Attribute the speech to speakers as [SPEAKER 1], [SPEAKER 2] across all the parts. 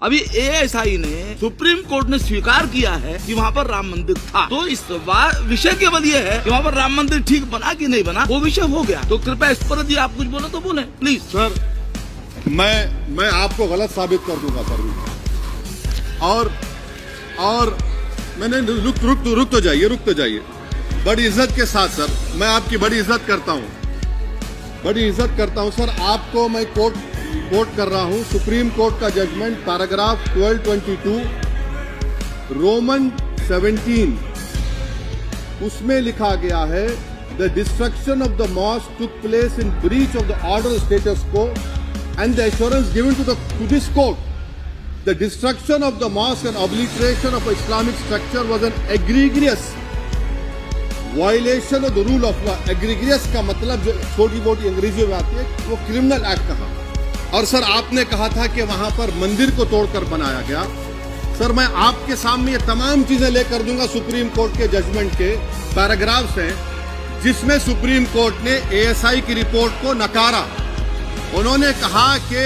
[SPEAKER 1] अभी एएसआई ने supreme court ने स्वीकार किया है कि वहाँ पर राम मंदिर था। तो इस विषय केवल ये है कि वहाँ पर राम मंदिर ठीक बना कि नहीं बना, वो विषय हो गया। तो कृपया इस पर यदि आप कुछ बोले तो बोले प्लीज।
[SPEAKER 2] सर मैं आपको गलत साबित कर दूंगा सर। और मैंने रुक तो जाइए बड़ी इज्जत के साथ सर, मैं आपकी बड़ी इज्जत करता हूं सर। आपको मैं कोट कर रहा हूं सुप्रीम कोर्ट का जजमेंट पैराग्राफ 1222 रोमन 17, उसमें लिखा गया है the destruction of the mosque took place in breach of the order status को and the assurance given to this court. The destruction of the mosque and obliteration of Islamic structure was an egregious violation of the rule of law. Egregious का मतलब जो छोटी मोटी अंग्रेजी में आती है वो क्रिमिनल एक्ट कहा। और सर आपने कहा था कि वहां पर मंदिर को तोड़कर बनाया गया। सर मैं आपके सामने ये तमाम चीजें लेकर दूंगा सुप्रीम कोर्ट के जजमेंट के पैराग्राफ्स हैं जिसमें सुप्रीम कोर्ट ने एएसआई की रिपोर्ट को नकारा। उन्होंने कहा कि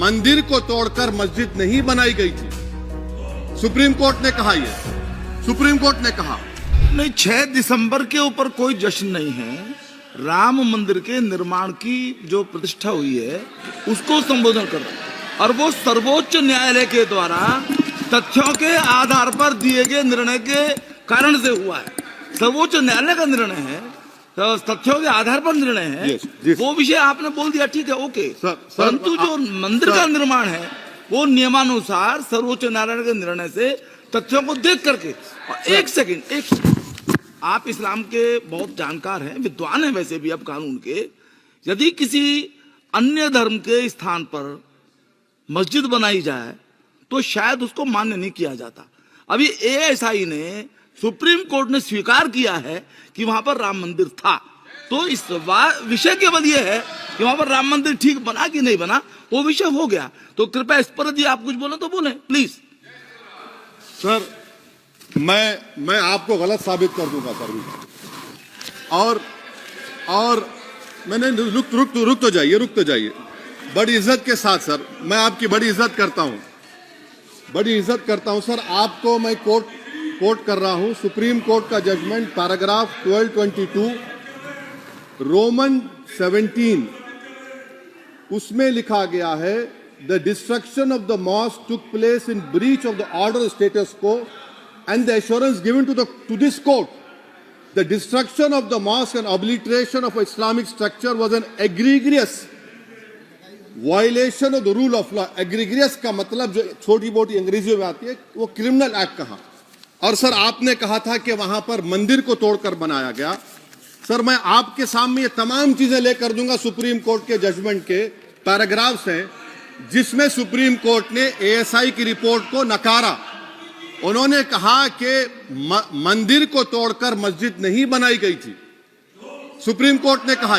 [SPEAKER 2] मंदिर को तोड़कर मस्जिद नहीं बनाई गई थी। सुप्रीम कोर्ट ने कहा
[SPEAKER 1] नहीं, 6 दिसंबर के ऊपर कोई जश्न नहीं है। राम मंदिर के निर्माण की जो प्रतिष्ठा हुई है उसको संबोधन कर रहा है और वो सर्वोच्च न्यायालय के द्वारा तथ्यों के आधार पर दिए गए निर्णय के कारण से हुआ है। सर्वोच्च न्यायालय का निर्णय है, तो तथ्यों के आधार पर निर्णय है। वो विषय आपने बोल दिया, ठीक है, ओके। परंतु जो मंदिर का निर्माण है वो नियमानुसार सर्वोच्च न्यायालय के निर्णय से तथ्यों को देख करके। एक सेकंड, आप इस्लाम के बहुत जानकार हैं, विद्वान हैं वैसे भी अब कानून के। यदि किसी अन्य धर्म के स्थान पर मस्जिद बनाई जाए तो शायद उसको मान्य नहीं किया जाता। अभी एएसआई ने सुप्रीम कोर्ट ने स्वीकार किया है कि वहां पर राम मंदिर था। तो इस विषय केवल ये है कि वहां पर राम मंदिर ठीक बना कि नहीं बना, वो विषय हो गया। तो कृपया इस पर यदि आप कुछ बोले तो बोले प्लीज।
[SPEAKER 2] सर मैं आपको गलत साबित कर दूंगा सर। और मैंने रुक तो जाइए बड़ी इज्जत के साथ सर, मैं आपकी बड़ी इज्जत करता हूं सर। आपको मैं कोट कर रहा हूं सुप्रीम कोर्ट का जजमेंट पैराग्राफ 1222 रोमन 17, उसमें लिखा गया है the destruction of the mosque took place in breach of the order status को and the assurance given to this court. The destruction of the mosque and obliteration of Islamic structure was an egregious violation of the rule of law. Egregious का मतलब जो छोटी मोटी अंग्रेजी में आती है वो क्रिमिनल एक्ट कहा। और सर आपने कहा था कि वहां पर मंदिर को तोड़कर बनाया गया। सर मैं आपके सामने ये तमाम चीजें लेकर दूंगा सुप्रीम कोर्ट के जजमेंट के पैराग्राफ्स हैं जिसमें सुप्रीम कोर्ट ने एएसआई की रिपोर्ट को नकारा। उन्होंने कहा कि मंदिर को तोड़कर मस्जिद नहीं बनाई गई थी। सुप्रीम कोर्ट ने कहा